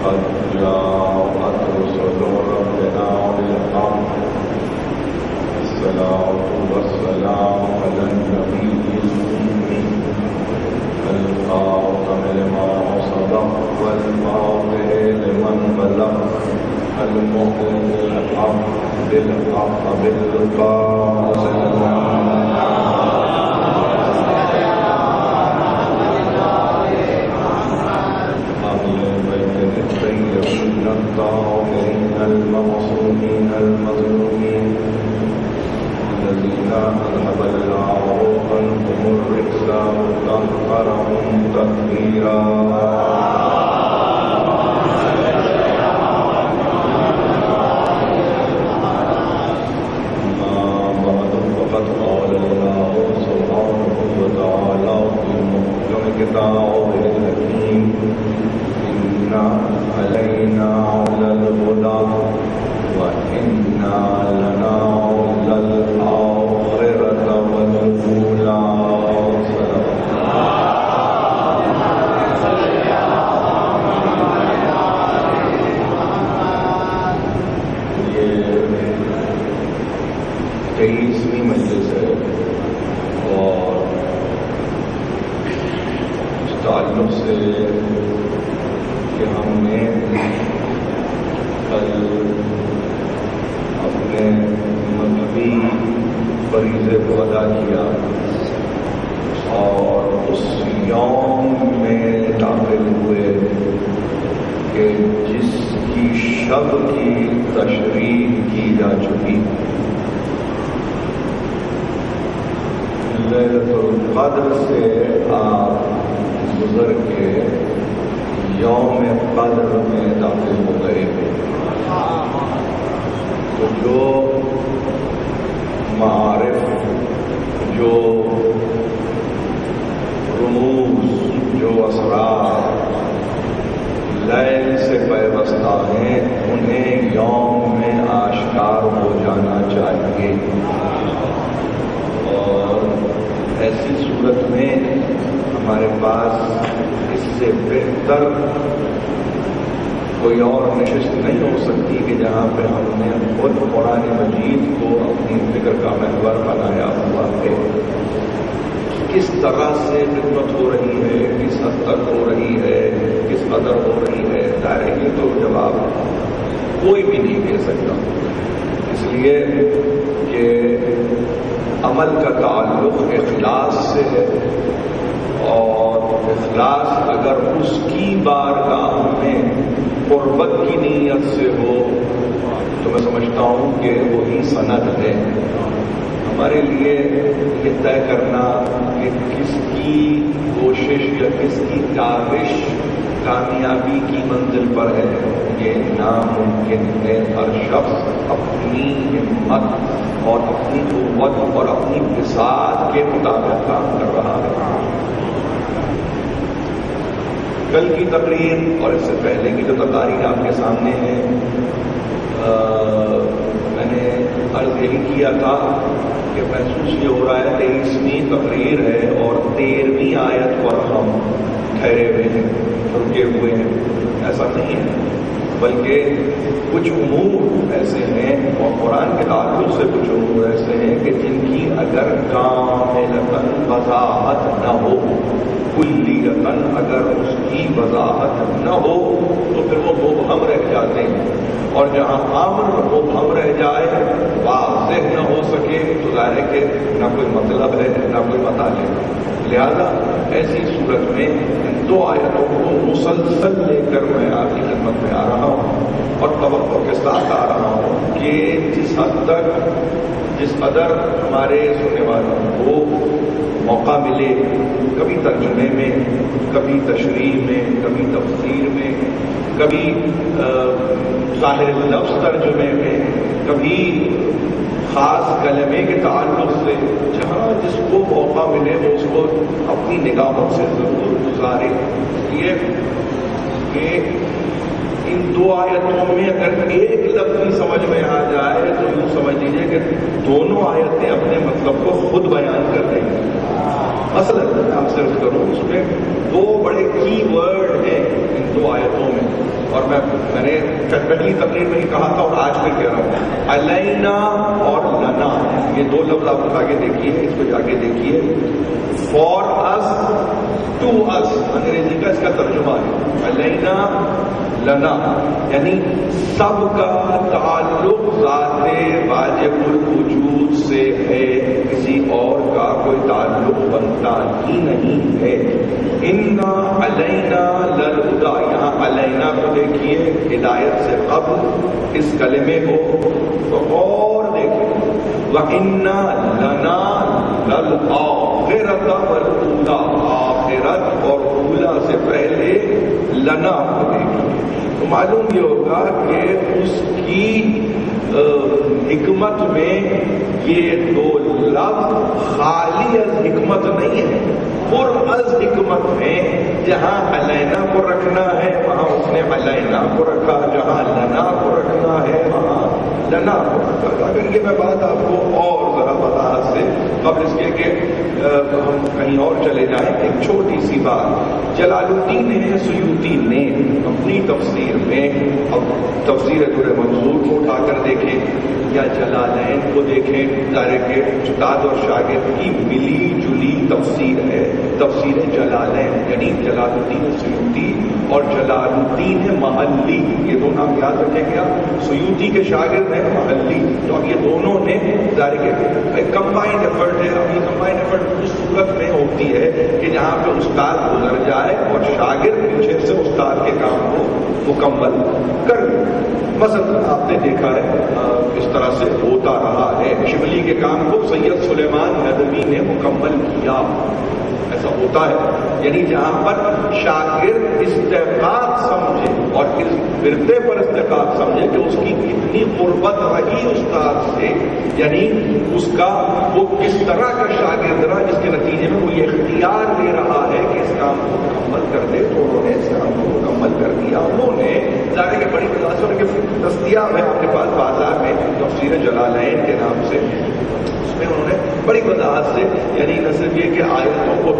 قد جاءت رسل ربنا بالحق الصلاة والسلام على النبي الأمي الخاتم لما صدق والفاتح لمن بلغ المؤمن الحق بالحق بالقاسم الطيبين الطاهرين المعصومين المظلومين الذين أذهب الله عنهم الرجس وطهرهم تطهيرا فقد قال الله سبحانه وتعالى في محكم كتابه الحكيم إن علينا للهدى وإن لنا للآخرة والأولى. یہ 23ویں مجلس ہے اور اس تعلق سے کہ ہم نے کل اپنے مذہبی فریضے کو ادا کیا اور اس یوم میں داخل ہوئے کہ جس کی شب کی تشریح کی جا چکی. لیلۃ القدر سے آپ گزر کے یوم قدر میں داخل ہو گئے. تو جو معارف، جو رموز، جو اسرار لیل سے پیوستہ ہیں انہیں یوم میں آشکار ہو جانا چاہیے. اور ایسی صورت میں ہمارے پاس اس سے بہتر کوئی اور نشست نہیں ہو سکتی کہ جہاں پہ ہم نے خود قرآن مجید کو اپنی فکر کا محور بنایا ہوا ہے. کس طرح سے خدمت ہو رہی ہے، کس حد تک ہو رہی ہے، کس قدر ہو رہی ہے، ڈائریکٹلی تو جواب کوئی بھی نہیں دے سکتا. اس لیے کہ عمل کا تعلق اخلاص سے ہے اور اخلاص اگر اس کی بارگاہ میں قربت کی نیت سے ہو تو میں سمجھتا ہوں کہ وہی سند ہے. ہمارے لیے یہ طے کرنا کہ کس کی کوشش یا کس کی کاوش کامیابی کی منزل پر ہے یہ ناممکن ہے. ہر شخص اپنی ہمت اور اپنی قوت اور اپنی بساط کے مطابق کام کر رہا ہے. کل کی تقریر اور اس سے پہلے کی جو تقاریر آپ کے سامنے ہے میں نے عرض یہی کیا تھا کہ محسوس یہ ہو رہا ہے 23ویں تقریر ہے اور 13ویں آیت پر ہم ٹھہرے ہوئے ہیں، رکے ہوئے ہیں. ایسا نہیں ہے، بلکہ کچھ امور ایسے ہیں اور قرآن کے تعلق سے کچھ امور ایسے ہیں کہ جن کی اگر کاملتاً وضاحت نہ ہو، کلیتاً اگر اس کی وضاحت نہ ہو تو پھر وہ مبہم رہ جاتے ہیں. اور جہاں امر مبہم رہ جائے، واضح نہ ہو سکے تو ظاہر ہے کہ نہ کوئی مطلب ہے نہ کوئی مطالب. لہذا ایسی صورت میں ان 2 آیتوں کو مسلسل لے کر میں آپ کی خدمت میں آ رہا ہوں اور توقع کے ساتھ آ رہا ہوں کہ جس حد تک جس قدر ہمارے سننے والوں کو موقع ملے، کبھی ترجمے میں، کبھی تشریح میں، کبھی تفسیر میں، کبھی ظاہر لفظ ترجمے میں، کبھی خاص کلمے کے تعلق سے، جہاں جس کو موقع ملے وہ اس کو اپنی نگاہوں سے ضرور گزارے. یہ کہ ان 2 آیتوں میں اگر ایک لفظ بھی سمجھ میں آ جائے تو یوں سمجھ لیجیے کہ دونوں آیتیں اپنے مطلب کو خود بیان کر رہی ہیں. مثلا آپ صرف کروں، اس میں 2 بڑے کی ورڈ ہیں ان 2 آیتوں میں. اور میں نے پہلی تقریر میں ہی کہا تھا اور آج بھی کہہ رہا ہوں، علینا اور لنا، یہ دو لفظ آپ اٹھا کے دیکھیے، اس کو جا کے دیکھیے. فار اس، ٹو اس، انگریزی کا اس کا ترجمہ ہے. علینا لنا یعنی سب کا تعلق ذات واجب الوجود سے ہے، کسی اور کا کوئی تعلق بنتا ہی نہیں ہے. انا علینا للہدی، یہاں علینا کو دیکھیے ہدایت سے قبل اس کلمے کو تو اور دیکھیے، وَإِنَّا لَنَا لَلْآخِرَةَ وَالْأُولَىٰ، آخرت اور اولا سے پہلے لنا کو دیکھیے. تو معلوم یہ ہوگا کہ اس کی حکمت میں یہ دو لفظ خالی از حکمت نہیں ہے، پر از حکمت میں جہاں علینا کو رکھنا ہے وہاں اس نے علینا کو رکھا، جہاں لنا کو رکھنا ہے وہاں لنا کو رکھا. اگر یہ میں بات آپ کو اور ذرا وضاحت سے قبل اس کے کہ ہم کہیں اور چلے جائیں، ایک چھوٹی سی بات. جلال الدین سیوطی نے اپنی تفسیر میں، اب تفسیر در منظور کو اٹھا کر دیکھیں یا جلالین کو دیکھیں، ظاہر کہ استاد اور شاگرد کی ملی جلی تفسیر ہے. تفسیر جلالین یعنی جلال الدین سیوطی اور جلال الدین محلی، یہ دو نام یاد رکھیں گے آپ. سیوطی کے شاگرد ہیں محلی، تو اب یہ دونوں نے ظاہر کہ کمبائنڈ ایفرٹ ہے. اب یہ کمبائنڈ ایفرٹ اس صورت میں ہوتی ہے کہ جہاں پہ استاد گزر جائے اور شاگرد پیچھے سے استاد کے کام کو مکمل کر دے. مثلا آپ نے دیکھا ہے اس طرح سے ہوتا رہا ہے. شبلی کے کام کو سید سلیمان ندوی نے مکمل کیا، ایسا ہوتا ہے. یعنی جہاں پر شاگرد استحقاق سمجھے اور اس ورثے پر استحقاق سمجھے کہ اس کی کتنی قربت رہی استاد سے، یعنی اس کا وہ کس طرح کا شاگرد رہا جس کے نتیجے میں وہ یہ اختیار لے رہا ہے کہ اس کام کو مکمل کر دے، تو انہوں نے اس کام کو مکمل کر دیا. انہوں نے ظاہر کہ بڑی متاثر کے دستیاب ہے آپ کے پاس بازار میں تفسیر جلالین کے نام سے، اس میں انہوں نے بڑی وضاحت سے، یعنی نہ صرف یہ کہ آیتوں کو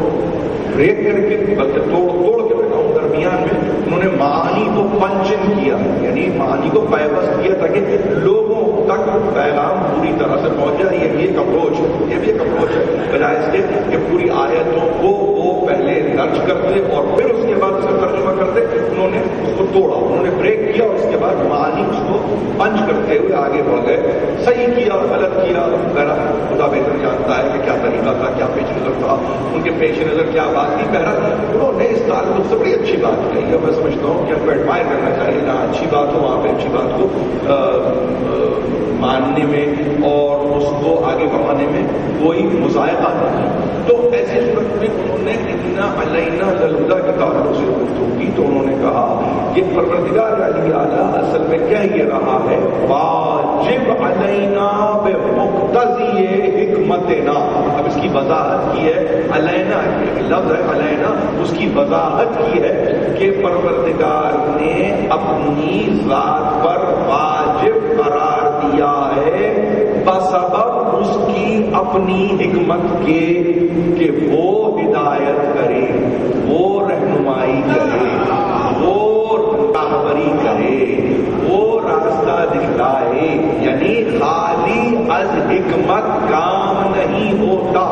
بریک کر کے بلکہ توڑ کے بتاؤں، درمیان میں انہوں نے معانی کو پنچن کیا، یعنی معانی کو پیوست کیا تاکہ لوگوں تک پیغام پوری طرح سے پہنچ جائے. یہ بھی ایک اپروچ ہے، یہ بھی ایک اپروچ ہے. بجائے اس کے کہ پوری آیتوں کو وہ پہلے درج کرتے اور پھر اس کے بعد اس کا ترجمہ کرتے، انہوں نے اس کو توڑا، انہوں نے بریک کیا اور اس کے بعد معانی اس کو پنچ کرتے ہوئے آگے بڑھ گئے. صحیح کیا، غلط کیا، خدا بہتر جانتا ہے کہ کیا طریقہ تھا، کیا پیش نظر تھا، ان کے پیش نظر کیا بات تھی. بہرحال انہوں نے اس تعلق سے بڑی اچھی بات کہی ہے. میں سمجھتا ہوں کہ ہم کو ایڈمائر کرنا چاہیے، جہاں اچھی بات ہو وہاں پہ اچھی بات کو ماننے میں اور اس کو آگے بڑھانے میں کوئی مذائقہ نہیں. تو ایسی صورت میں انہوں نے اتنا علینا للہدی کے تعلق سے گفتگو کی تو انہوں نے کہا کہ پروردگار علی اعلیٰ اصل میں کہہ یہ رہا ہے واجب علینا بمقتضی حکمتنا. اب اس کی وضاحت کی ہے، علینا ایک لفظ ہے علینا، اس کی وضاحت کی ہے کہ پروردگار نے اپنی ذات پر واجب قرار دیا ہے بسبب اس کی اپنی حکمت کے کہ وہ ہدایت کرے، وہ رہنمائی کرے، وہ رہبری کرے، وہ راستہ دکھلائے. یعنی خالی از حکمت کام نہیں ہوتا،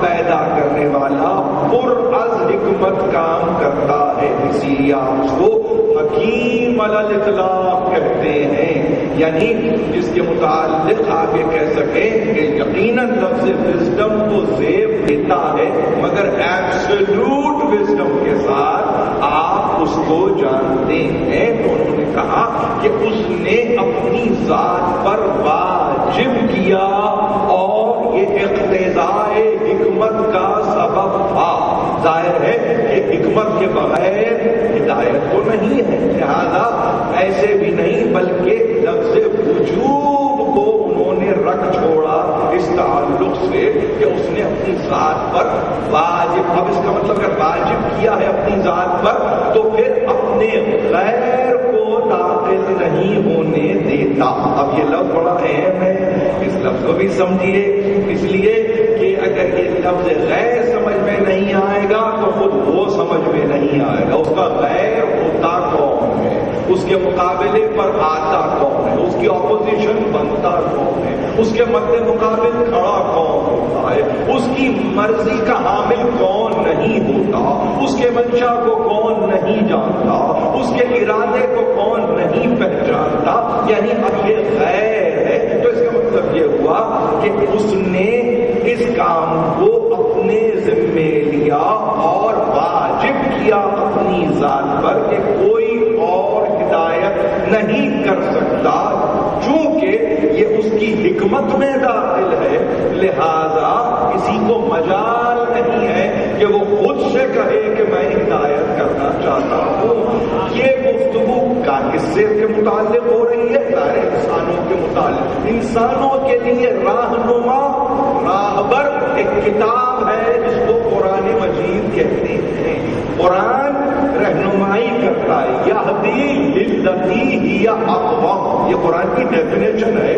پیدا کرنے والا پر از حکمت کام کرتا ہے. اسی لیے آپ اس کو حکیم علی الاطلاق کہتے ہیں، یعنی جس کے متعلق آپ یہ کہہ سکیں کہ یقیناً لفظ وزڈم کو زیب دیتا ہے مگر ایبسولوٹ وزڈم کے ساتھ آپ اس کو جانتے ہیں. تو انہوں نے کہا کہ اس نے اپنی ذات پر واجب کیا اور یہ اقتضاء حکمت کا سبب تھا. ظاہر ہے کہ حکمت کے بغیر ہدایت تو نہیں ہے، لہذا ایسے بھی نہیں بلکہ لفظ وجوب کو انہوں نے رکھ چھوڑا اس تعلق سے کہ اس نے اپنی ذات پر واجب. اب اس کا مطلب اگر واجب کیا ہے اپنی ذات پر تو پھر اپنے غیر کو داخل نہیں ہونے دیتا. اب یہ لفظ بڑا اہم ہے، اس لفظ کو بھی سمجھیے، اس لیے کہ اگر یہ لفظ غیر سمجھ میں نہیں آئے گا تو خود وہ سمجھ میں نہیں آئے گا. اس کا غیر ہوتا کون ہے؟ اس کے مقابلے پر آتا کون ہے، اس کی اپوزیشن بنتا کون ہے، اس کے مد مقابل کھڑا کون ہوتا ہے، اس کی مرضی کا حامل کون نہیں ہوتا، اس کے منشا کو کون نہیں جانتا، اس کے ارادے کو کون نہیں پہچانتا، یعنی اب یہ غیر ہے۔ تو اس کا مطلب یہ ہوا کہ اس نے اس کام کو اپنے ذمے لیا اور واجب کیا اپنی ذات پر کہ کوئی اور ہدایت نہیں کر سکتا، چونکہ یہ اس کی حکمت میں داخل ہے، لہذا کسی کو مجال نہیں ہے کہ وہ خود سے کہے کہ میں ہدایت کرنا چاہتا ہوں۔ یہ گفتگو کس سے کے متعلق ہو رہی ہے؟ سارے انسانوں کے متعلق۔ انسانوں کے لیے رہنما، راہبر ایک کتاب ہے جس کو قرآن مجید کہتے ہیں۔ قرآن رہنمائی کرتا ہے، یہدی للتی ہی اقوم، یہ قرآن کی ڈیفینیشن ہے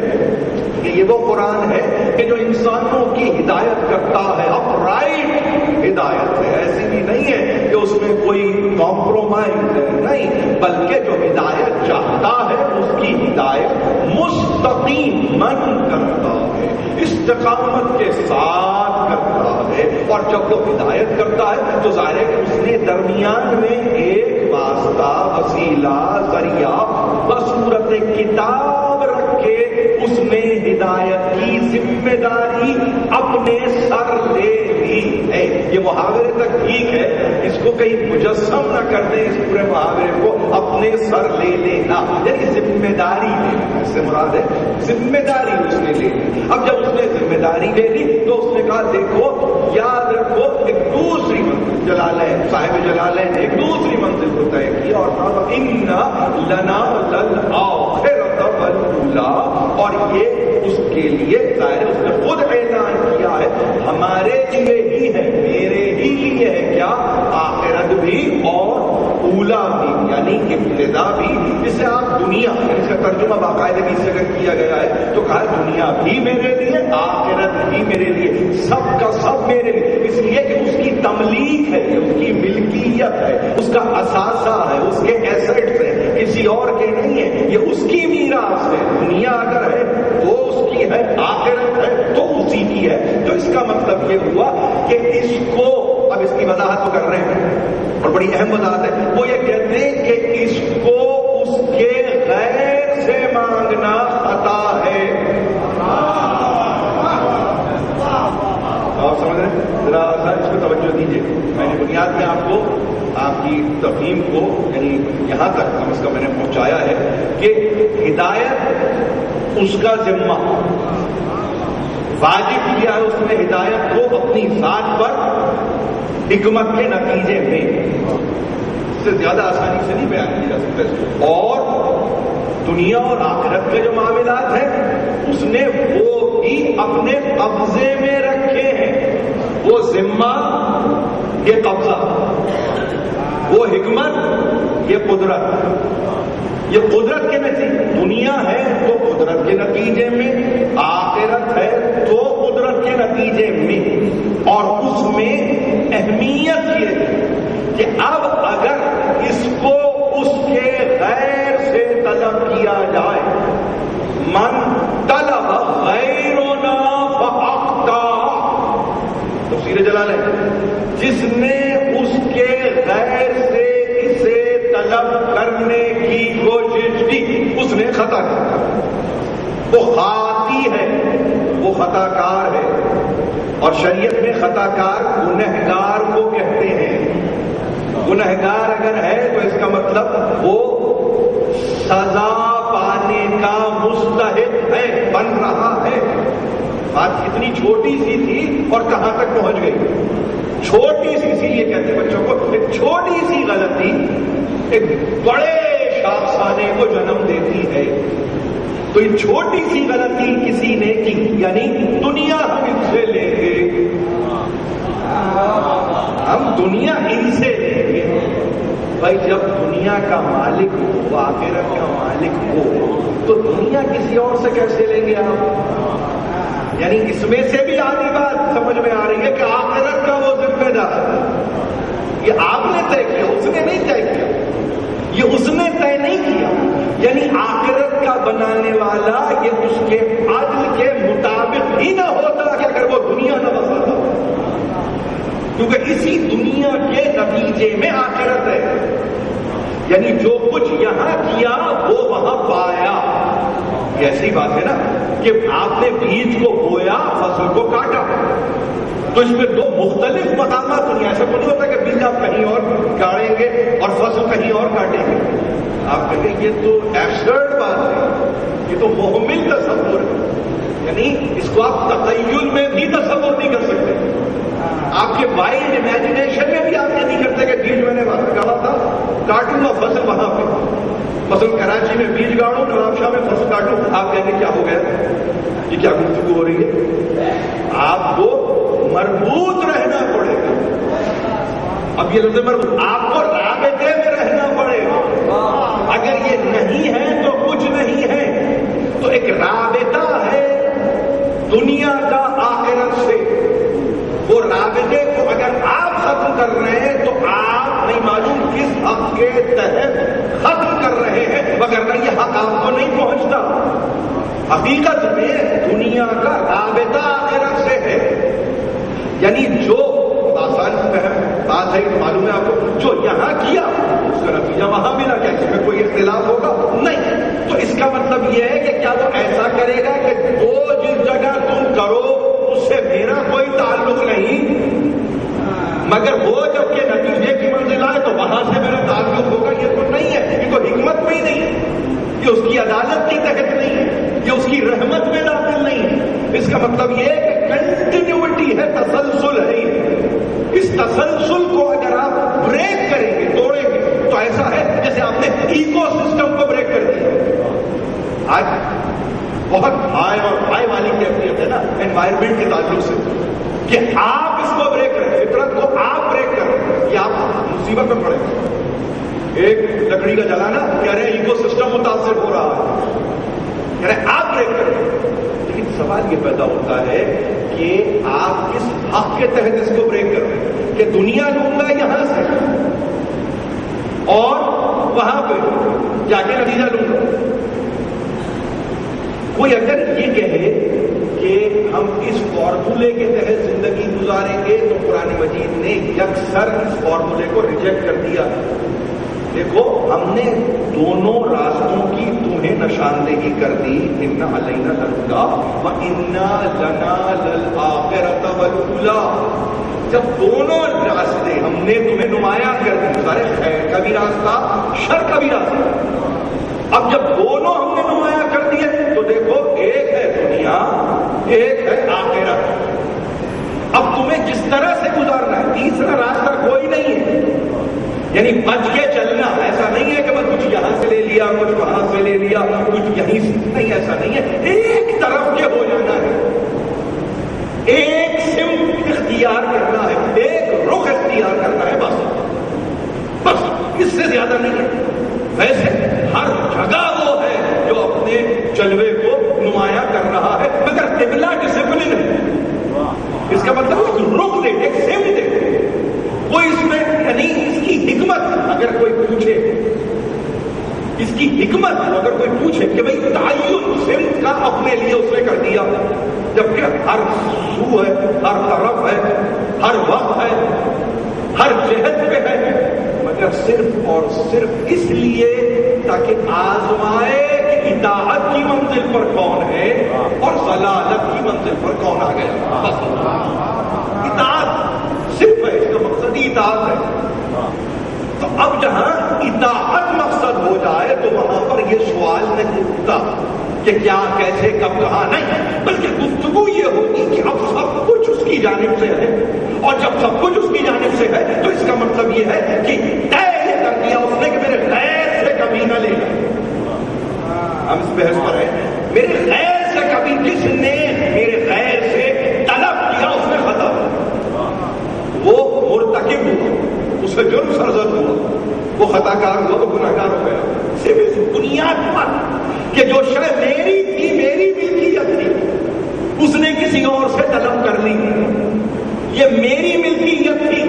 کہ یہ وہ قرآن ہے کہ جو انسانوں کی ہدایت کرتا ہے، اپ رائٹ ہدایت ہے، ایسی بھی نہیں ہے کہ اس میں کوئی کمپرومائز ہے، نہیں، بلکہ جو ہدایت چاہتا ہے اس کی ہدایت مستقیماً کرتا ہے، استقامت کے ساتھ کرتا ہے۔ اور جب وہ ہدایت کرتا ہے تو ظاہر ہے کہ اس نے درمیان میں ایک واسطہ، وسیلہ، ذریعہ بصورت کتاب رکھ کے اس نے ہدایت کی ذمہ داری اپنے سر لے لی ہے۔ یہ محاورے تک ٹھیک ہے، اس کو کہیں مجسم نہ کر دیں، اس پورے محاورے کو اپنے سر لے لینا، یعنی ذمہ داری لینا، اس سے مراد ہے ذمہ داری اس نے لے لی۔ اب جب اس نے ذمہ داری لے لی تو اس نے کہا دیکھو یاد رکھو، ایک دوسری منزل، جلالین صاحب جلالین نے ایک دوسری منزل کو طے کیا اور کہا ان لنا للآخرۃ والأولی، اور یہ اس کے لیے ظاہر اس نے خود اعلان کیا ہے ہمارے لیے ہی ہے، میرے ہی لیے ہے، کیا آخرت بھی اور اولا بھی، یعنی ابتدا بھی، جسے آپ دنیا، اس کا ترجمہ باقاعدگی سے اگر کیا گیا ہے تو کہا دنیا بھی میرے لیے، آخرت بھی میرے لیے، سب کا سب میرے لیے، اس لیے کہ اس کی تملیک ہے، اس کی ملکیت ہے، اس کا اثاثہ ہے، اس کے ایسٹس ہیں، کسی اور کے نہیں ہے، یہ اس کی میراث ہے۔ دنیا اگر ہے تو اس کی ہے، آخرت ہے تو اسی کی ہے۔ تو اس کا مطلب یہ ہوا کہ اس کو، اب اس کی وضاحت تو کر رہے ہیں اور بڑی اہم وضاحت ہے، وہ یہ کہتے ہیں کہ اس کو اس کے غیر سے مانگنا خطا ہے۔ آپ سمجھ رہے ہیں؟ ذرا اس کو توجہ دیجیے۔ میں نے بنیاد میں آپ کو، آپ کی تفہیم کو، یعنی یہاں تک کم از کم میں نے پہنچایا ہے کہ ہدایت اس کا ذمہ، واجب کیا ہے اس نے ہدایت کو اپنی ذات پر حکمت کے نتیجے میں، اس سے زیادہ آسانی سے نہیں بیان کیا جا سکتا۔ اور دنیا اور آخرت کے جو معاملات ہیں اس نے وہ بھی اپنے قبضے میں رکھے ہیں، وہ ذمہ، یہ قبضہ، وہ حکمت، یہ قدرت، یہ قدرت کے نتیجے، دنیا ہے تو قدرت کے نتیجے میں، آخرت ہے تو قدرت کے نتیجے میں۔ اور اس میں اہمیت یہ ہے کہ اب اگر اس کو اس کے غیر سے طلب کیا جائے، من طلب غیرنا فاخطا، تفسیر جلالین، جس نے اس کے غیر سے اسے طلب کرنے کی کوشش کی اس نے خطا کیا، وہ خاطی ہے، وہ خطا کار ہے۔ اور شریعت میں خطا کار گنہگار کو کہتے ہیں۔ گنہگار اگر ہے تو اس کا مطلب وہ سزا پانے کا مستحق ہے، بن رہا ہے۔ بات کتنی چھوٹی سی تھی اور کہاں تک پہنچ گئی، چھوٹی سی، اسی لیے کہتے ہیں بچوں کو ایک چھوٹی سی غلطی ایک بڑے شاخسانے کو جنم دیتی ہے۔ تو یہ چھوٹی سی غلطی کسی نے کی، یعنی دنیا ہم ان سے لیں گے، ہم دنیا ان سے لیں گے۔ بھائی جب دنیا کا مالک ہو، آخرت کا مالک ہو، تو دنیا کسی اور سے کیسے لیں گے آپ؟ یعنی اس میں سے بھی آدھی بات سمجھ میں آ رہی ہے کہ آخرت کا وہ ذمہ دار ہے، یہ آپ نے طے کیا، اس نے نہیں طے کیا۔ یہ اس نے طے نہیں کیا. یعنی آخرت کا بنانے والا یہ اس کے عدل کے مطابق ہی نہ ہوتا کہ اگر وہ دنیا نہ بساتا، کیونکہ اسی دنیا کے نتیجے میں آخرت ہے. یعنی جو کچھ یہاں کیا وہ وہاں پایا. یہ ایسی بات ہے نا کہ آپ نے بیج کو بویا، فصل کو کاٹا، تو اس میں دو مختلف مقامات نہیں. ایسا تو نہیں ہوتا کہ بیج آپ کہیں اور گاڑیں گے اور فصل کہیں اور کاٹیں گے. آپ کہیں گے یہ تو ایبسرڈ بات ہے، یہ تو محمل تصور ہے. یعنی اس کو آپ تخیل میں بھی تصور نہیں کر سکتے. آپ کے وائلڈ امیجنیشن میں بھی آپ یہ نہیں کرتے کہ بیج میں نے وہاں گاڑا تھا، کاٹوں گا فصل وہاں پہ. فصل کراچی میں بیج گاڑوں، نواب شاہ میں فصل کاٹوں. آپ کہیں گے کیا ہو گیا، یہ کیا گفتگو ہو رہی ہے؟ آپ کو مربوط رہنا پڑے گا. اب یہ لفظ مربوط، آپ کو رابطے میں رہنا پڑے گا. اگر یہ نہیں ہے تو کچھ نہیں ہے. تو ایک رابطہ ہے دنیا کا آخرت سے. وہ رابطے کو اگر آپ ختم کر رہے ہیں تو آپ نہیں معلوم کس حق کے تحت ختم کر رہے ہیں، مگر یہ حق آپ کو نہیں پہنچتا. حقیقت میں دنیا کا رابطہ آخرت سے ہے. یعنی جو آسان بات ہے، معلوم ہے آپ کو، جو یہاں کیا اس کا نتیجہ وہاں ملا. کیا اس میں کوئی اختلاف ہوگا؟ نہیں. تو اس کا مطلب یہ ہے کہ کیا وہ ایسا کرے گا کہ وہ جس جگہ تم کرو اس سے میرا کوئی تعلق نہیں، مگر وہ جب کہ نتیجے کی منزل آئے تو وہاں سے میرا تعلق ہوگا؟ یہ تو نہیں ہے. یہ تو حکمت میں ہی نہیں ہے، یہ اس کی عدالت کی تحت نہیں ہے، یہ اس کی رحمت میں داخل نہیں ہے. اس کا مطلب یہ ہے کہ کنٹینیوٹی ہے، تسلسل ہے. اس تسلسل کو اگر آپ بریک کریں گے، توڑیں گے، تو ایسا ہے جیسے آپ نے ایکو سسٹم کو بریک کر دیا. آج بہت ہائی اور ہائی والی کیفیت ہے نا انوائرمنٹ کے تعلق سے کہ آپ اس کو بریک کریں، فطرت کو آپ بریک کریں، یہ آپ مصیبت میں پڑیں گے. ایک لکڑی کا جلانا کہہ رہے ہیں ایکو سسٹم متاثر ہو رہا ہے، کہہ رہے ہیں آپ بریک کریں. لیکن سوال یہ پیدا ہوتا ہے کہ آپ کس حق کے تحت اس کو بریک کر رہے ہیں؟ کہ دنیا لوں گا یہاں سے اور وہاں پہ جا کے نتیجہ لوں گا. کوئی اگر یہ کہے کہ ہم اس فارمولے کے تحت زندگی گزاریں گے تو قرآن مجید نے یکسر اس فارمولے کو ریجیکٹ کر دیا. دیکھو ہم نے دونوں راستوں کی تمہیں نشاندہی کر دی، ان علینا للہدیٰ وانا لنا للآخرۃ والأولی. جب دونوں راستے ہم نے تمہیں نمایاں کر دی، سارے خیر کا بھی راستہ، شر کا بھی راستہ، اب جب دونوں ہم نے نمایاں کر دیے تو دیکھو ایک ہے دنیا، ایک ہے آخرت. اب تمہیں جس طرح سے گزارنا ہے، تیسرا راستہ کوئی نہیں ہے. یعنی بچ کے چلنا، ایسا نہیں ہے کہ میں کچھ یہاں سے لے لیا، کچھ وہاں سے لے لیا، کچھ یہیں سے نہیں، ایسا نہیں ہے. ایک طرف کے ہو جانا ہے، ایک سمت اختیار کرنا ہے، ایک رخ اختیار کرنا ہے، بس اس سے زیادہ نہیں ہے. ویسے ہر جگہ وہ ہے جو اپنے جلوے کو نمایاں کر رہا ہے، مگر قبلہ ڈسپلن ہے. اس کا مطلب ایک رخ دے، ایک سمت دے. وہ اس میں یعنی اس کی حکمت اگر کوئی پوچھے، اس کی حکمت اگر کوئی پوچھے کہ بھئی تعین سمت کا اپنے لیے اس نے کر دیا، جبکہ ہر سو ہے، ہر طرف ہے، ہر وقت ہے، ہر جہت پہ ہے، مگر صرف اور صرف اس لیے تاکہ آزمائے کہ اطاعت کی منزل پر کون ہے اور ضلالت کی منزل پر کون آ گیا. بس اطاعت صرف ہے، اس کا مقصد ہی اطاعت ہے. تو اب جہاں اطاعت مقصد ہو جائے تو وہاں پر یہ سوال نہیں اٹھتا کہ کیا، کیسے، کب، کہاں، نہیں، بلکہ گفتگو یہ ہوگی کہ اب سب کچھ اس کی جانب سے ہے، اور جب سب کچھ اس کی جانب سے ہے تو اس کا مطلب یہ ہے کہ طے یہ کر دیا اس نے کہ میرے غیر سے کبھی نہ لے. ہم اس بحث پر ہیں، میرے غیر سے کبھی، جس نے میرے غیر سے طلب کیا اس نے خطا، وہ مرتکب ہوا، اس سے جرم سرزد ہوا، وہ خطا کار ہوا، وہ گناہ گار ہو گیا. صرف اس بنیاد پر کہ جو شے میری تھی، میری ملکیت تھی، اس نے کسی اور سے طلب کر لی، یہ میری ملکیت تھی،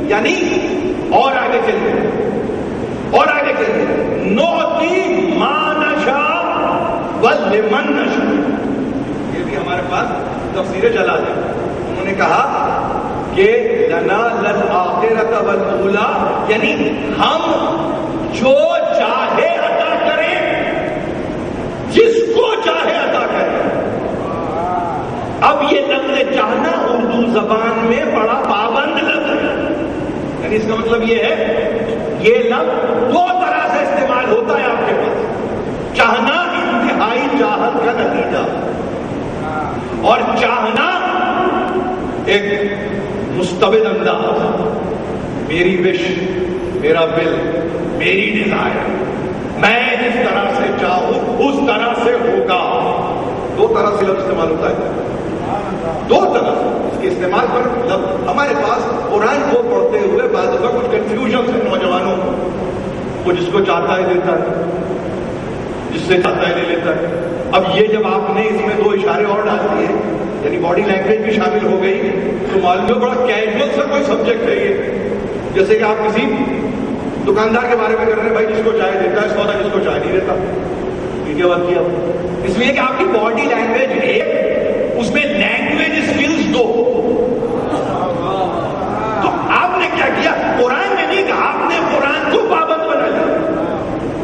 یعنی اور آگے چل گئے، اور آگے کے لیے نوتی ما نشاء ولمن نشاء. یہ بھی ہمارے پاس تفسیر جلال ہے. انہوں نے کہا کہ لنا للآخرۃ والاولی، یعنی ہم جو چاہے عطا کریں، جس کو چاہے عطا کریں. اب یہ لفظ چاہنا اردو زبان میں بڑا پابند لفظ ہے. یعنی اس کا مطلب یہ ہے یہ لفظ دو طرح سے استعمال ہوتا ہے آپ کے پاس. چاہنا انتہائی چاہت کا نتیجہ، اور چاہنا ایک مستبد انداز، میری وش، میرا ول، میری ڈیزائر، میں جس طرح سے چاہوں اس طرح سے ہوگا. دو طرح سے لفظ استعمال ہوتا ہے، دو طرح سے اس کے استعمال پر لفظ. ہمارے پاس قرآن کو پڑھتے ہوئے بعض کا کچھ کنفیوژن ہے نوجوانوں کو. وہ جس کو چاہتا ہے دیتا ہے، جس سے چاہتا ہے لے لیتا ہے. اب یہ جب آپ نے اس میں دو اشارے اور ڈال دیے، یعنی باڈی لینگویج بھی شامل ہو گئی، تو معلوم ہے بڑا کیجول سا کوئی سبجیکٹ ہے یہ. جیسے کہ آپ کسی دکاندار کے بارے میں کر رہے ہیں، بھائی جس کو چائے دیتا ہے سودا، جس کو چائے نہیں دیتا. یہ کیا بات کیا؟ اس لیے کہ آپ کی باڈی لینگویج ایک، اس میں لینگویج اسکلز دو. تو آپ نے کیا کیا؟ قرآن میں نہیں کہا، آپ نے قرآن کو پابند بنا لیا.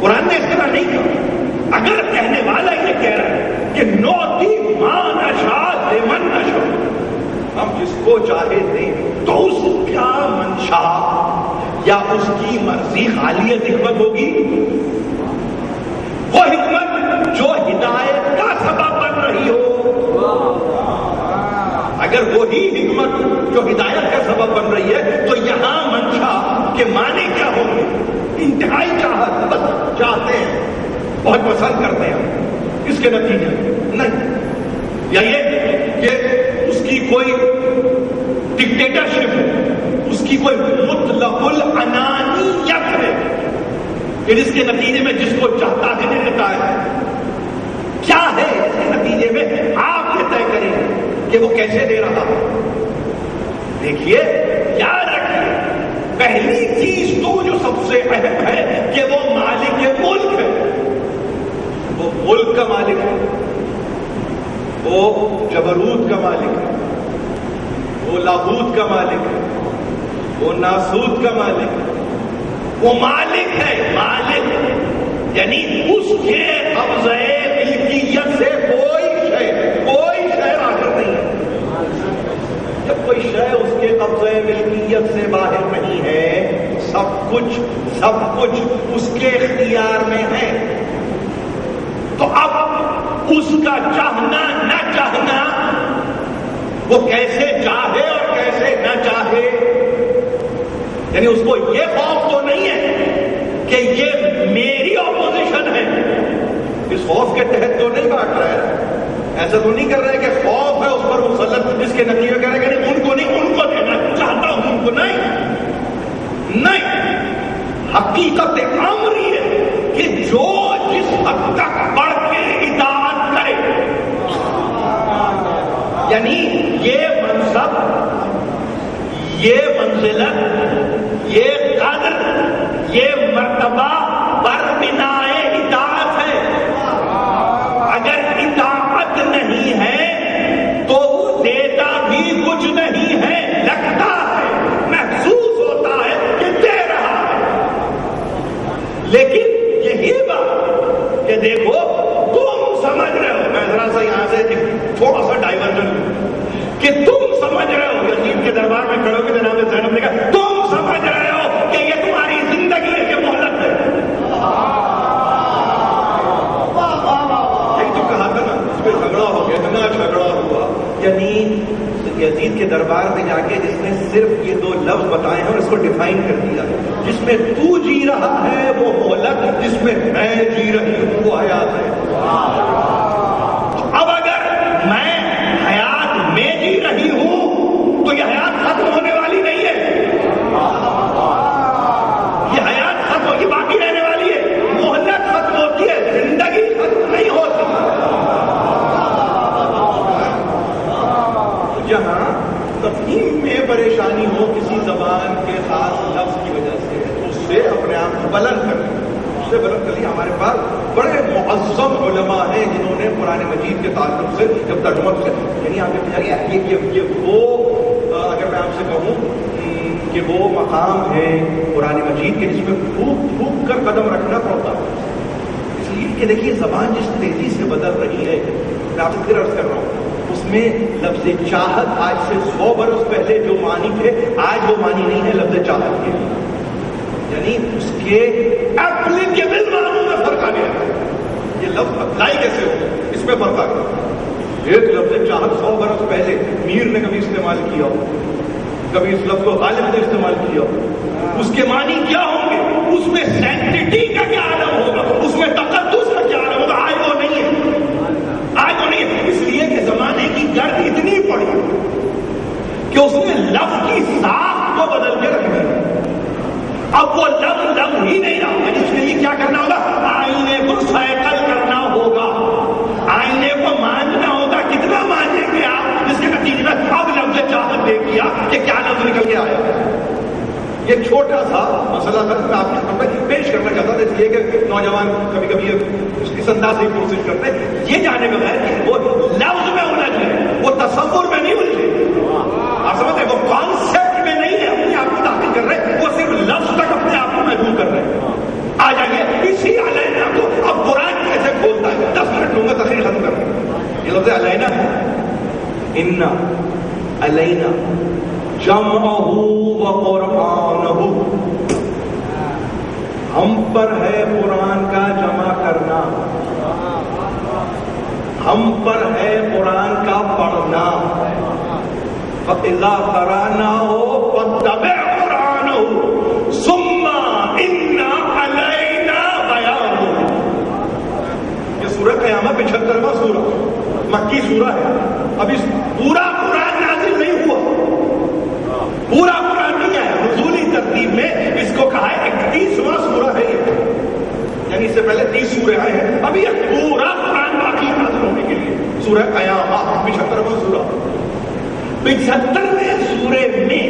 قرآن نے اس طرح نہیں کہا. اگر کہنے والا یہ کہہ رہا ہے کہ نوتی ما نشاء لمن نشاء، ہم جس کو چاہے دیں، تو اس کا منشا یا اس کی مرضی خالیت حکمت ہوگی. وہ حکمت جو ہدایت کا سبب بن رہی ہو. اگر وہی حکمت جو ہدایت کا سبب بن رہی ہے تو یہاں منشا کے معنی کیا ہوں گے؟ انتہائی چاہت، بس چاہتے ہیں، بہت پسند کرتے ہیں، اس کے نتیجے نہیں. یا یہ کہ اس کی کوئی ڈکٹیٹرشپ ہے، اس کی کوئی مطلق العنانیت ہے کہ جس کے نتیجے میں جس کو چاہتا ہے دے دیتا ہے. کیا ہے اس کے نتیجے میں؟ آپ یہ طے کریں کہ وہ کیسے دے رہا. دیکھیے، یاد رکھیے، پہلی چیز تو جو سب سے اہم ہے کہ وہ مالک ملک ہے. وہ ملک کا مالک ہے، وہ جبروت کا مالک ہے، وہ لاہوت کا مالک ہے، وہ ناسوت کا مالک ہے. وہ مالک ہے. مالک یعنی اس کے قبضے ملکیت سے کوئی شے باہر نہیں ہے. جب کوئی شے اس کے قبضے ملکیت سے باہر نہیں ہے، سب کچھ اس کے اختیار میں ہے. تو اب اس کا چاہنا نہ چاہنا، وہ کیسے چاہے اور کیسے نہ چاہے، یعنی اس کو یہ خوف تو نہیں ہے کہ یہ میری اپوزیشن ہے. اس خوف کے تحت تو نہیں بانٹ رہا ہے، ایسا تو نہیں کر رہا ہے کہ خوف ہے اس پر مسلط، اس کے نتیجے کر رہا ہے کہ نہیں، ان کو نہیں، ان کو دینا چاہتا ہوں، ان کو نہیں. حقیقت امر یہ ہے کہ جو جس حد تک بڑھ کے اطاعت کرے، یعنی یہ منصب، یہ منزلت، یہ قدر، یہ مرتبہ بر بنائے اطاعت ہے. اگر اطاعت نہیں ہے تو وہ دیتا بھی کچھ نہیں ہے، لگتا ہے، محسوس ہوتا ہے کہ دے رہا ہے. لیکن یہی بات کہ دیکھو تم سمجھ رہے ہو، میں ذرا سا یہاں سے تھوڑا سا ڈائیورژن کہ تم سمجھ رہے ہو، یزید کے دربار میں کھڑے ہو کے جناب زینب نے کہا تم سمجھ رہے ہو کہ یہ تمہاری زندگی ہے کہ مہلت ہے. یہی تو کہا تھا نا، اس پہ جھگڑا ہو گیا، اتنا جھگڑا ہوا. یعنی یزید کے دربار میں جا کے جس نے صرف یہ دو لفظ بتائے ہیں اور اس کو ڈیفائن کر دیا، جس میں تو جی رہا ہے وہ مہلت، جس میں میں جی رہی ہوں وہ حیات ہے. اب اگر میں حیات میں جی رہی ہوں تو یہ حیات ختم ہونے والی نہیں ہے، یہ حیات ختم ہوگی، باقی رہنے والی ہے. مہلت ختم ہوتی ہے، زندگی ختم نہیں ہوتی. جہاں تفہیم میں پریشانی ہو کسی زبان کے خاص لفظ کی وجہ سے، اس سے اپنے آپ کو بلند کریں. بڑے معظم علماء ہیں جنہوں نے قرآن مجید کے تعلق سے جب ترجمہ کیا، یعنی آپ یہ وہ اگر میں آپ سے کہوں کہ وہ مقام ہے قرآن مجید کے جس میں پھونک پھونک کر قدم رکھنا پڑتا ہے، اس لیے کہ دیکھیے زبان جس تیزی سے بدل رہی ہے، میں آپ سے پھر عرض کر رہا ہوں، اس میں لفظ چاہت آج سے 100 برس پہلے جو معنی تھے آج وہ معنی نہیں ہے لفظ چاہت کے، یعنی اس کے ایپلیکیبل معنوں میں فرق آ گیا، یہ لفظ اپلائی کیسے ہو اس میں فرق آ گیا۔ ایک لفظ چاہت 100 برس پہلے میر نے کبھی استعمال کیا ہو، کبھی اس لفظ کو غالب نے استعمال کیا ہو، اس کے معنی کیا ہوں گے، اس میں سینکٹیٹی کا کیا عالم ہوگا، اس میں تقدس کا کیا عالم ہوگا، آج وہ نہیں ہے، آج وہ نہیں ہے، اس لیے کہ زمانے کی گرد اتنی پڑی کہ اس نے لفظ کی ساخت کو بدل کے رکھ دیا، اب وہ لفظ ہی نہیں رہا، یعنی اس کے لیے کیا کرنا ہوگا، آئینے کو سائیکل کرنا ہوگا، آئینے کو ماننا ہوگا، کتنا مانیں گے آپ، جس کے نتیجے میں اب لفظ چاہت دے دیا کہ کیا لفظ نکل کے آیا۔ یہ چھوٹا سا مسئلہ تھا میں آپ کے سامنے پیش کرنا چاہتا تھا، اس لیے کہ نوجوان کبھی کبھی اس انداز سے کوشش کرتے ہیں یہ جانے کے بغیر کہ وہ لفظ میں الجھ ہے، وہ تصور میں نہیں الجھے، آپ سمجھتے ہیں، وہ کانسیپٹ میں نہیں ہے، اپنے آپ کو داخل کر رہے، وہ صرف لفظ تک اپنے آپ کو محدود کر رہے ہیں۔ آ جائیے اسی علینا کو اب قرآن کیسے کھولتا ہے، 10 منٹ لوں گا تقریر ختم کر رہے ہیں۔ یہ لفظ علینا ہے، انا علینا جمعہ و قرآنہ، ہم پر ہے قرآن کا جمع کرنا، ہم پر ہے قرآن کا پڑھنا، فَإِذَا قَرَأْنَاهُ فَاتَّبِعْ قُرْآنَهُ ثُمَّ إِنَّ عَلَيْنَا بَيَانَهُ۔ یہ سورہ قیامت 75واں سورہ مکی سورہ ہے، اب اس پورا قرآن نازل نہیں ہوا، پورا قرآن نہیں آیا، نزولی ترتیب میں اس کو کہا ہے 31واں سورہ ہے یہ، یعنی اس سے پہلے 30 سورے آئے ہیں، ابھی یہ پورا قرآن باقی نازل ہونے کے لیے، سورہ قیامت 75واں سورہ۔ 75ویں سورے میں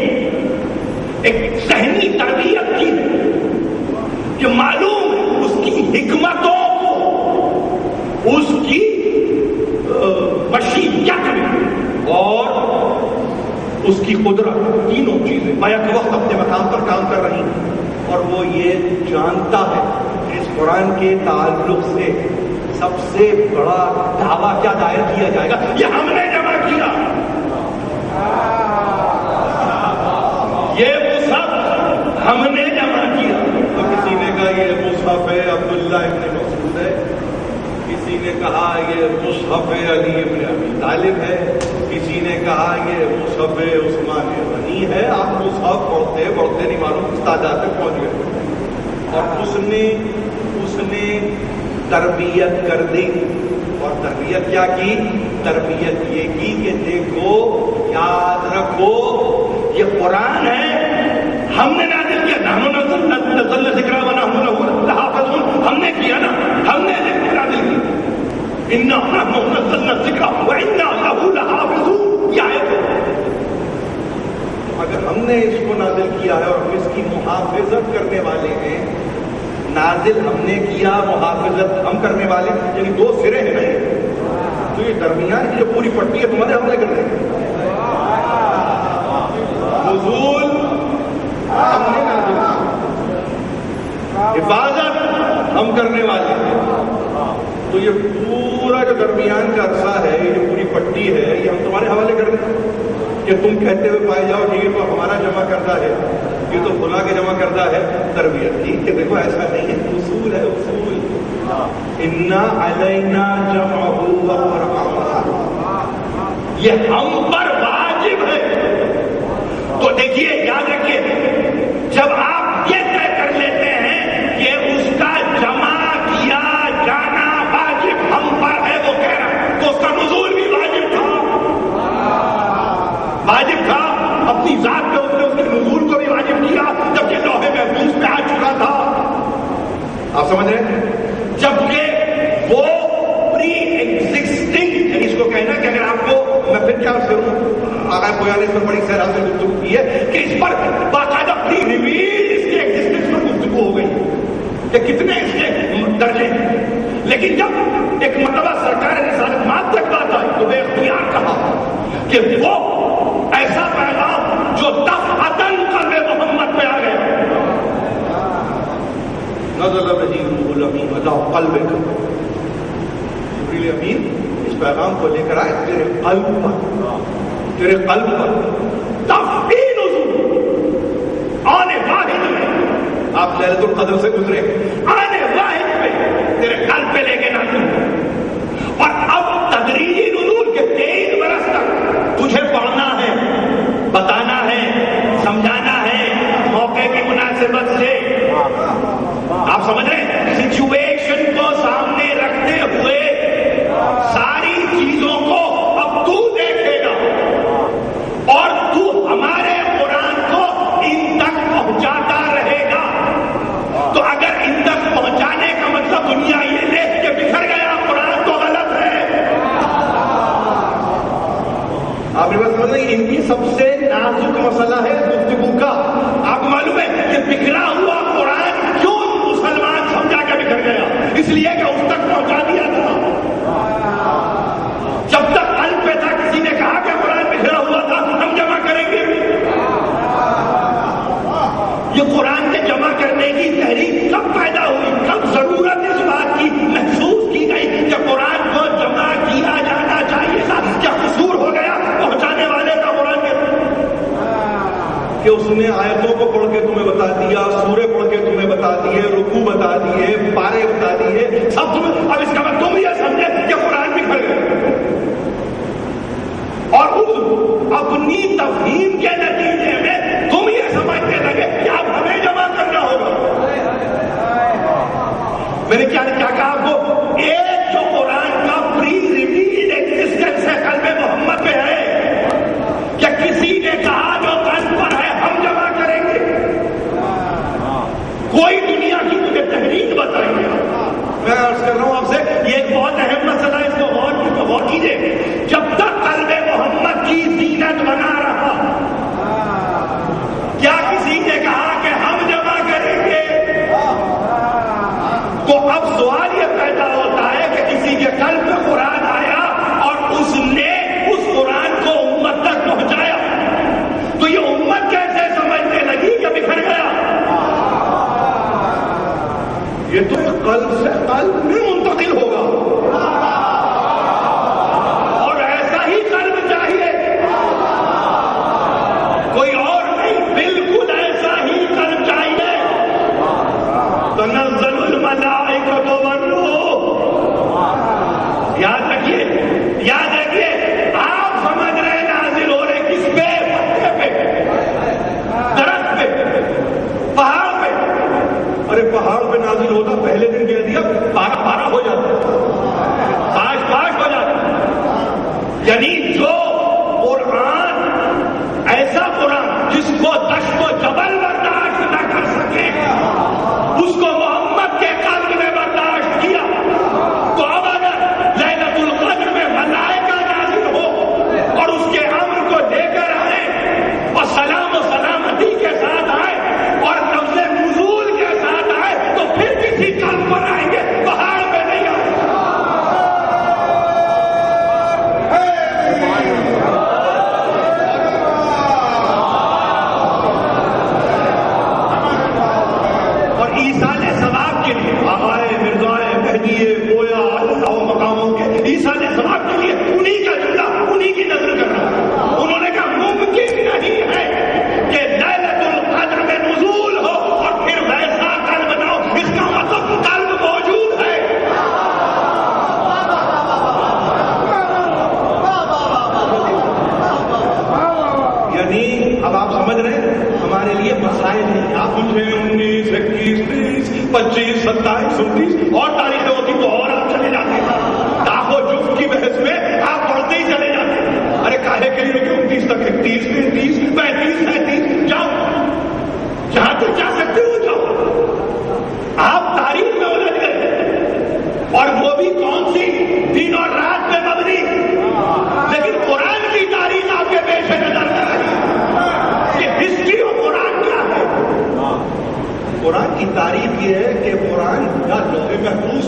ایک ذہنی تربیت کی کہ معلوم ہے اس کی حکمتوں کو، اس کی مشیت اور اس کی قدرت، تینوں چیزیں بیک وقت اپنے مقام پر کام کر رہی ہیں، اور وہ یہ جانتا ہے کہ اس قرآن کے تعلق سے سب سے بڑا دعویٰ کیا دائر کیا جائے گا، یہ ہم نے جمع کیا، یہ مصحف ہم نے جمع کیا۔ تو کسی نے کہا یہ مصحف عبداللہ ابن مسعود ہے، کسی نے کہا یہ مصحف علی ابن ابی طالب ہے، کسی نے کہا یہ مصحف عثمان غنی ہے۔ آپ مصحف پڑھتے پڑھتے نہیں معلوم کس تعداد تک پہنچ گئے، اور اس نے تربیت کر دی، اور تربیت کیا کی، تربیت یہ کی کہ دیکھو یاد رکھو یہ قرآن ہے، ہم نے نازل کیا، نزلنا ذکر ونحن لہ لحافظون، ہم نے کیا نا، ہم نے نازل کیا، انا نحن نزلنا الذکر وانا لہ لحافظون، یہ آیت ہے۔ اگر ہم نے اس کو نازل کیا ہے اور ہم اس کی محافظت کرنے والے ہیں، نازل ہم نے کیا، محافظت ہم کرنے والے، یعنی دو سرے ہیں نا، تو یہ درمیان کی جو پوری پٹی ہے تمہارے حملے کر رہے ہیں، نزول ہم نے نازل کیا، حفاظت ہم کرنے والے ہیں، تو یہ پورا جو درمیان کا عرصہ ہے، یہ جو پوری پٹی ہے، یہ ہم تمہارے حوالے کر رہے ہیں کہ تم کہتے ہوئے پائے جاؤ یہ تو ہمارا جمع کرتا ہے، یہ تو فلاں کے جمع کرتا ہے۔ تربیت کی کہ دیکھو ایسا نہیں ہے، اصول ہے، اصول، انا علینا جمعہ و قرآنہ، یہ ہم پر واجب ہے۔ تو دیکھیے یاد رکھیے، جب آپ یہ طے کر لیتے ہیں کہ اس کا جمع کیا جانا واجب ہم پر ہے، وہ کہہ رہا تو اس کا نزول بھی واجب تھا، واجب تھا، اپنی ذات پہ اس نے نزول کو بھی واجب کیا، جبکہ لوح محفوظ پہ آ چکا تھا، آپ سمجھ رہے ہیں، جبکہ وہ پری ایگزسٹنگ، یعنی اس کو کہنا کہ اگر آپ کو، میں پھر کیا کروں، آقا پویا نے اس پر بڑی سیرا سے گفتگو کی ہے کہ اس پر لیکن جب ایک مرتبہ سرکار رسالت مات تک بات آئی تو بے اختیار کہا کہ وہ ایسا پیغام جو دفعتاً قلب محمد پہ آ گیا. نزل به روح الامین علی قلبک. جبریل امین اس پیغام کو لے کر آئے تیرے قلب پر، تیرے قلب پر. تفصیل آنے واحد میں آپ لیلۃ القدر سے گزرے، آنے واحد میں تیرے قلب پہ لے کے نازل ہوئے. اور اب تدریجی نزول کے 23 برس تک تجھے پڑھنا ہے، بتانا ہے، سمجھانا ہے موقع کی مناسبت سے. آپ سمجھ رہے ہیں سچویشن کو سامنے رکھتے ہوئے ساری چیزوں کو اب تو دیکھے گا اور تو ہمارے قرآن کو ان تک پہنچاتا رہے گا. تو اگر ان تک پہنچانے کا مطلب دنیا یہ لے کہ بکھر گیا قرآن تو غلط ہے. آپ نے بات سمجھ رہے ہیں ان کی سب سے نازک مسئلہ ہے گفتگو کا. آپ کو معلوم ہے کہ بکھرا ہوا قرآن کیوں مسلمان سمجھا کے بکھر گیا؟ اس لیے کہ اس تک پہنچا دیا تھا. جب تک قلب پہ تھا کسی نے کہا کہ قرآن بکھرا ہوا تھا ہم جمع کریں گے. یہ قرآن کے جمع کرنے کی تحریک کب پیدا ہوئی؟ کب ضرورت اس بات کی محسوس کی گئی کہ قرآن کو جمع کیا جانا چاہیے تھا؟ کیا قصور ہو گیا پہنچانے والے کا قرآن کے کہ اس نے آیتوں کو پڑھ کے تمہیں بتا دیا، سورے پڑھ کے تمہیں بتا دیے، رکوع بتا دیے، پارے بتا دیے، سب تمہیں. اب اس کا مطلب تم یہ سمجھے کہ قرآن بکھر گئے اور اس اپنی تفہیم کے نتیجے میں تم یہ سمجھنے لگے کہ اب ہمیں جمع کرنا ہوگا. میں نے کیا کہا آپ کو؟ ایک جو قرآن کا پری ریویلڈ ایگزسٹنس ہے قلب محمد پہ ہے کہ کسی نے کہا جو قلب پر ہے ہم جمع کریں گے. کوئی دنیا کی مجھے تحریک بتائیے. میں عرض کر رہا ہوں آپ سے یہ ایک بہت اہم مسئلہ ہے، اس کو غور کیجیے. جب تک قلب محمد کی زینت بنا رہا کیا کسی نے کہا کہ ہم جمع کریں گے؟ تو اب سوال یہ پیدا ہوتا ہے کہ کسی کے قلب میں قرآن آیا اور اس نے اس قرآن کو امت تک پہنچایا تو یہ امت کیسے سمجھنے لگی کہ بکھر گیا؟ یہ تو قلب سے قلب میں منتقل ہوگا اور ایسا ہی قلب چاہیے، کوئی اور نہیں، بالکل ایسا ہی قلب چاہیے. تنزل الملائکۃ والروح. یاد رکھیے، یاد رکھیے. آپ سمجھ رہے نازل ہو رہے کس پہ؟ پتے پہ، درخت پہ، پہاڑ پہ. ارے پہاڑ پہ نازل ہوتا پہلے دن کہہ دیا پارا پارا ہو جاتا، پاش پاش ہو جاتا. یعنی جو قرآن ایسا قرآن جس کو دشت و جبل برداشت نہ کر سکے اس کو محمد کے قلب میں برداشت کیا. تو اب اگر لیلۃ القدر میں ملائکہ نازل ہو اور اس کے امر کو لے کر آئے اور سلام و سلامتی کے ساتھ آئے اور لفظ نزول کے ساتھ آئے تو پھر کسی قلب پر آئیں گے، پہاڑ پہ نہیں آئے. اور ایصال ثواب کے لیے آغائے مرزائے مہدیے گویا اللہ و مقاموں کے ایصال ثواب کے لیے انہی کا جملہ انہی کی نظر کرنا. انہوں نے کہا ممکن نہیں ہے کہ لیلۃ القدر میں نزول ہو اور پھر ویسا قلب نہ ہو. اس کا مطلب قلب موجود ہے. یعنی اب آپ سمجھ رہے ہیں ہمارے لیے مسائل نہیں. آپ مجھے 19 21 30 25 27 29 اور تاریخیں ہوتی تو اور آپ چلے جاتے. داغ و جفت کی بحث میں آپ بڑھتے ہی چلے جاتے. ارے کاہے کے لیے 29 تک 31 33 35 37 جاؤ جہاں تک جا سکتے ہو جاؤ. آپ تاریخ میں الجھ گئے اور وہ بھی کون سی؟ دن اور رات میں مبنی. لیکن قرآن کی تاریخ آپ کے پیش نظر کر رہی ہے کہ ہسٹری آف قرآن کیا ہے. قرآن کی تعریف یہ ہے کہ قرآن یا لوہے محفوظ